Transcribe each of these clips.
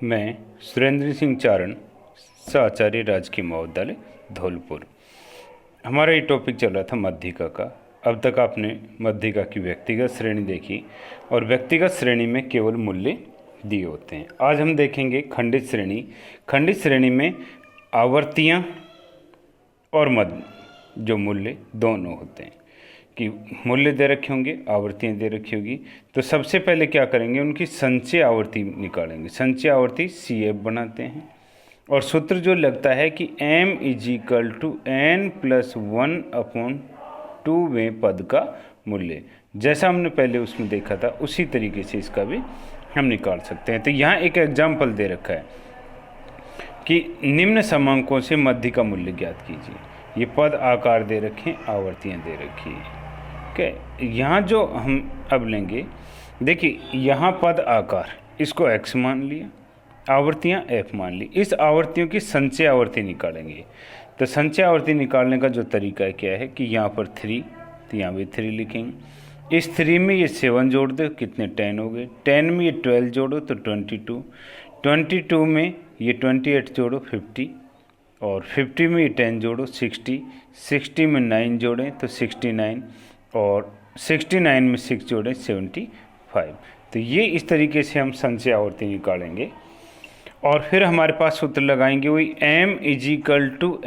मैं सुरेंद्र सिंह चारण, साचार्य राजकीय महाविद्यालय धौलपुर। हमारा ये टॉपिक चल रहा था मध्यिका का। अब तक आपने मध्यिका की व्यक्तिगत श्रेणी देखी और व्यक्तिगत श्रेणी में केवल मूल्य दिए होते हैं। आज हम देखेंगे खंडित श्रेणी। खंडित श्रेणी में आवर्तियाँ और मध्य जो मूल्य दोनों होते हैं कि मूल्य दे रखे होंगे, आवर्तियाँ दे रखी होगी। तो सबसे पहले क्या करेंगे, उनकी संचय आवर्ती निकालेंगे। संचय आवर्ती CF बनाते हैं और सूत्र जो लगता है कि m = n+1/2 पद का मूल्य, जैसा हमने पहले उसमें देखा था उसी तरीके से इसका भी हम निकाल सकते हैं। तो यहाँ एक एग्जाम्पल दे रखा है कि निम्न समांकों से मध्य का मूल्य ज्ञात कीजिए। ये पद आकार दे रखे, आवर्तियाँ दे रखी है। यहाँ जो हम अब लेंगे, देखिए यहाँ पद आकार, इसको x मान लिया, आवर्तियाँ f मान ली। इस आवर्तियों की संचय आवर्ती निकालेंगे। तो संचय आवर्ती निकालने का जो तरीका क्या है कि यहाँ पर 3, तो यहाँ भी 3 लिखेंगे। इस 3 में ये 7 जोड़ दो, कितने 10 हो गए। 10 में ये 12 जोड़ो तो 22, 22 में ये 28 जोड़ो 50, और 50 में ये 10 जोड़ो 60, 60 में 9 जोड़ें तो 69, और 69 में 6 जोड़ें 75। तो ये इस तरीके से हम संचय आवर्ती निकालेंगे। और फिर हमारे पास सूत्र लगाएंगे वही m =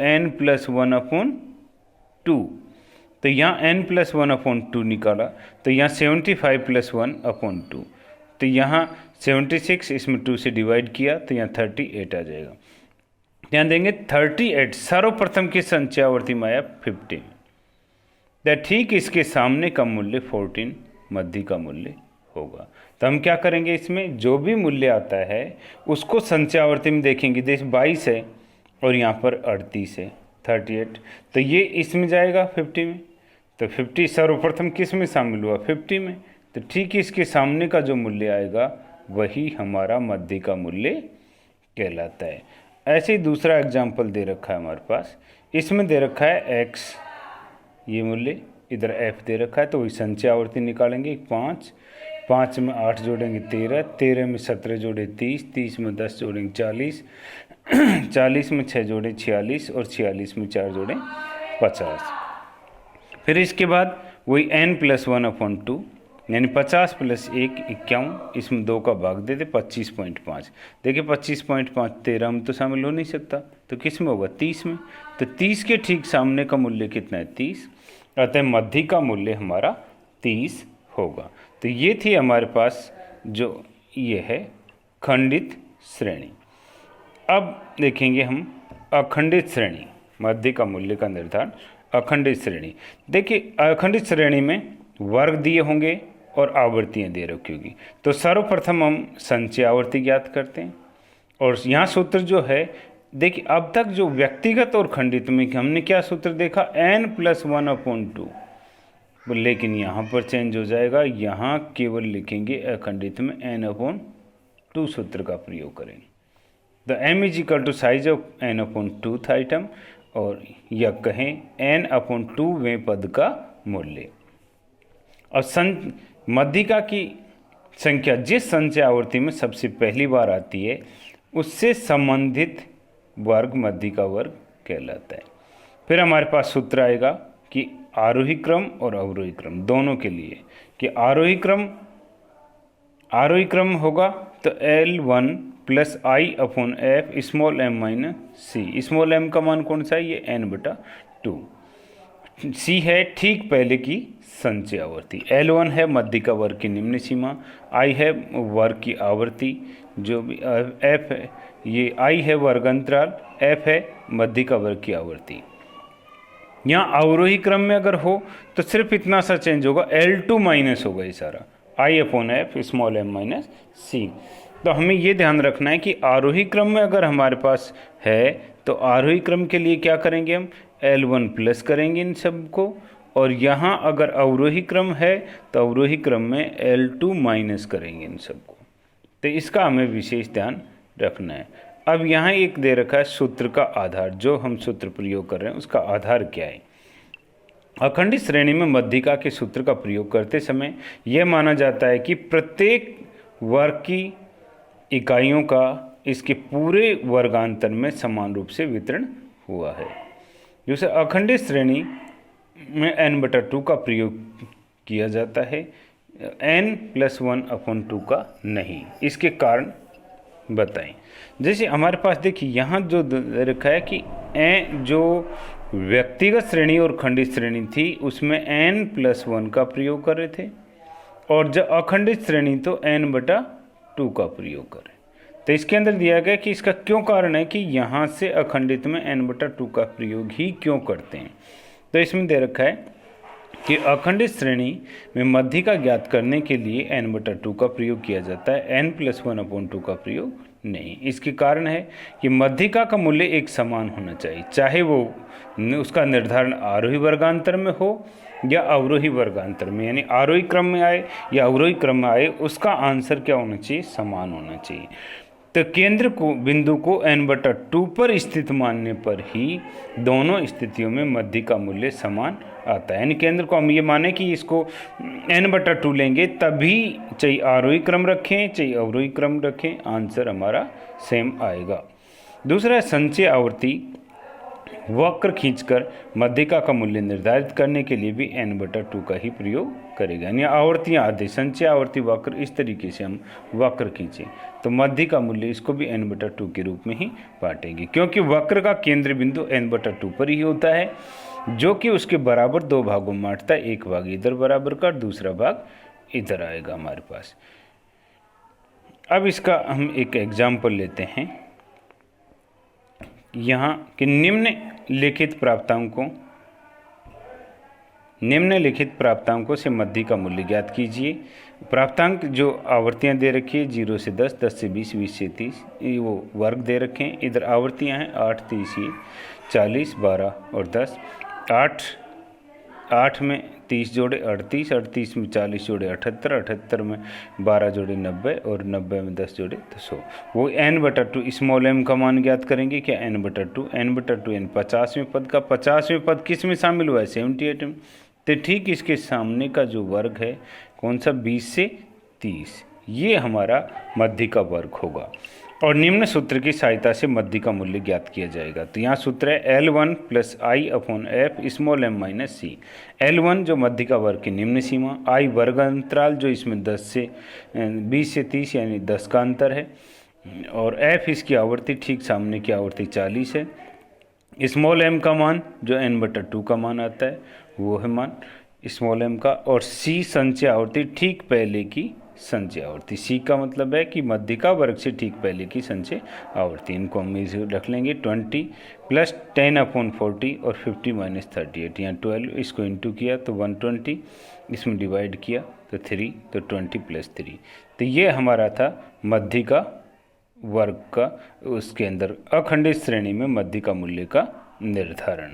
n+1/2। तो यहाँ n+1/2 निकाला, तो यहाँ 75 + 1/2। तो यहाँ 76 इसमें 2 से डिवाइड किया तो यहाँ 38 आ जाएगा। यहाँ देंगे 38, सर्वप्रथम की संचय आवर्ती में आया 15। ठीक इसके सामने का मूल्य 14 मध्य का मूल्य होगा। तो हम क्या करेंगे, इसमें जो भी मूल्य आता है उसको संचय आवर्ती में देखेंगे। जैसे 22 है और यहाँ पर 38 है, 38, तो ये इसमें जाएगा 50 में। तो 50 सर्वप्रथम किस में शामिल हुआ, 50 में। तो ठीक इसके सामने का जो मूल्य आएगा वही हमारा मध्य का मूल्य कहलाता है। ऐसे ही दूसरा एग्जाम्पल दे रखा है हमारे पास। इसमें दे रखा है x, ये मूल्य, इधर f दे रखा है, तो वही संचय आवर्ती निकालेंगे। 5, 5 में 8 जोड़ेंगे 13, 13 में 17 जोड़े 30, 30 में 10 जोड़ेंगे 40, 40 में 6 जोड़े 46, और 46 में 4 जोड़े 50। फिर इसके बाद वही n+1/2, यानी 50 + 1 51, इसमें 2 का भाग देते 25.5। देखिए 25.5 13 में तो शामिल हो नहीं सकता, तो किस में होगा, 30 में। तो 30 के ठीक सामने का मूल्य कितना है, 30। अतः मध्य का मूल्य हमारा 30 होगा। तो ये थी हमारे पास जो ये है खंडित श्रेणी। अब देखेंगे हम अखंडित श्रेणी, मध्य का मूल्य का निर्धारण अखंडित श्रेणी। देखिए अखंडित श्रेणी में वर्ग दिए होंगे और आवर्तियाँ दे रखी होगी। तो सर्वप्रथम हम संचय आवर्ती ज्ञात करते हैं। और यहाँ सूत्र जो है, देखिए अब तक जो व्यक्तिगत और खंडित में हमने क्या सूत्र देखा, n+1/2, लेकिन यहाँ पर चेंज हो जाएगा। यहाँ केवल लिखेंगे अखंडित में n/2 सूत्र का प्रयोग करेंगे। तो m = size of n/2 item, और यह कहें n/2वें पद का मूल्य। और मध्यिका की संख्या जिस संचय आवर्ती में सबसे पहली बार आती है उससे संबंधित वर्ग मध्यिका वर्ग कहलाता है। फिर हमारे पास सूत्र आएगा कि आरोही क्रम और अवरोही क्रम दोनों के लिए, कि आरोही क्रम होगा तो L1 + I/f m - c। Small m का मान कौन सा है, ये n/2। C है ठीक पहले की संचय आवर्ती। L1 है मध्य का वर्ग की निम्न सीमा, I है वर्ग की आवर्ती, जो भी F है, ये I है वर्ग अंतराल, F है मध्य का वर्ग की आवर्ती। यहाँ अवरोही क्रम में अगर हो तो सिर्फ इतना सा चेंज होगा, L2 माइनस होगा ये सारा, I/f m - c। तो हमें ये ध्यान रखना है कि आरोही क्रम में अगर हमारे पास है तो आरोही क्रम के लिए क्या करेंगे, हम L1 प्लस करेंगे इन सब को, और यहाँ अगर अवरोही क्रम है तो अवरोही क्रम में L2 माइनस करेंगे इन सबको। तो इसका हमें विशेष ध्यान रखना है। अब यहाँ एक दे रखा है सूत्र का आधार, जो हम सूत्र प्रयोग कर रहे हैं उसका आधार क्या है। अखंडित श्रेणी में मध्यिका के सूत्र का प्रयोग करते समय यह माना जाता है कि प्रत्येक वर्ग की इकाइयों का इसके पूरे वर्गांतर में समान रूप से वितरण हुआ है। जैसे अखंडित श्रेणी में n/2 का प्रयोग किया जाता है, n+1/2 का नहीं। इसके कारण बताएं। जैसे हमारे पास देखिए यहाँ जो रखा है कि जो व्यक्तिगत श्रेणी और खंडित श्रेणी थी उसमें n+1 का प्रयोग कर रहे थे, और जब अखंडित श्रेणी तो n/2 का प्रयोग करें। तो इसके अंदर दिया गया कि इसका क्यों कारण है कि यहाँ से अखंडित में n/2 का प्रयोग ही क्यों करते हैं। तो इसमें दे रखा है कि अखंडित श्रेणी में मध्यिका ज्ञात करने के लिए n/2 का प्रयोग किया जाता है, n+1/2 का प्रयोग नहीं। इसके कारण है कि मध्यिका का मूल्य एक समान होना चाहिए, चाहे वो उसका निर्धारण आरोही वर्गांतर में हो या अवरोही वर्गांतर में, यानी आरोही क्रम में आए या अवरोही क्रम में आए, उसका आंसर क्या होना चाहिए, समान होना चाहिए। तो केंद्र को बिंदु को n/2 पर स्थित मानने पर ही दोनों स्थितियों में मध्य का मूल्य समान आता है। यानी केंद्र को हम ये माने कि इसको n/2 लेंगे तभी, चाहे आरोही क्रम रखें चाहे अवरोही क्रम रखें, आंसर हमारा सेम आएगा। दूसरा है संचय आवर्ती वक्र खींचकर मध्यिका का मूल्य निर्धारित करने के लिए भी n/2 का ही प्रयोग करेगा। यानी आवर्तियाँ आदि संचय आवर्ती वक्र इस तरीके से हम वक्र खींचें तो मध्य का मूल्य इसको भी n/2 के रूप में ही बांटेंगे, क्योंकि वक्र का केंद्र बिंदु n/2 पर ही होता है, जो कि उसके बराबर दो भागों में बांटता है। एक भाग इधर बराबर का, दूसरा भाग इधर आएगा हमारे पास। अब इसका हम एक एग्जाम्पल लेते हैं। यहाँ कि निम्नलिखित प्राप्तांकों से मध्य का मूल्य ज्ञात कीजिए। प्राप्तांक जो आवर्तियाँ दे रखी है 0 से 10, 10 से 20, 20 से 30, वो वर्ग दे रखे हैं। इधर आवर्तियाँ हैं 8, 30, 40, 12 और 10। 8 में 30 जोड़े 38, 38 में 40 जोड़े 78, 78 में 12 जोड़े 90 और 90 में 10 जोड़े 100। वो n/2 स्मॉल m का मान ज्ञात करेंगे। क्या n/2 n 50वें पद का 50वें पद किस में शामिल हुआ है, 78 में। तो ठीक इसके सामने का जो वर्ग है कौन सा, 20 से 30, ये हमारा मध्य का वर्ग होगा। और निम्न सूत्र की सहायता से मध्य का मूल्य ज्ञात किया जाएगा। तो यहाँ सूत्र है L1 + I/f small m - c। L1 जो मध्य का वर्ग की निम्न सीमा, I वर्ग अंतराल जो इसमें 20 से 30 यानी 10 का अंतर है, और f इसकी आवर्ती ठीक सामने की आवर्ती 40 है। स्मॉल m का मान जो n/2 का मान आता है वो है मान स्मॉल m का, और c संचय आवर्ती ठीक पहले की संचय आवर्ती। सी का मतलब है कि मध्य का वर्ग से ठीक पहले की संचय आवर्ती। इनको हम इसे रख लेंगे 20 + 10/40 और 50 - 38। यहाँ 12 इसको इंटू किया तो 120, इसमें डिवाइड किया तो 3, तो 20 + 3। तो ये हमारा था मध्य का वर्ग का, उसके अंदर अखंडित श्रेणी में मध्य का मूल्य का निर्धारण।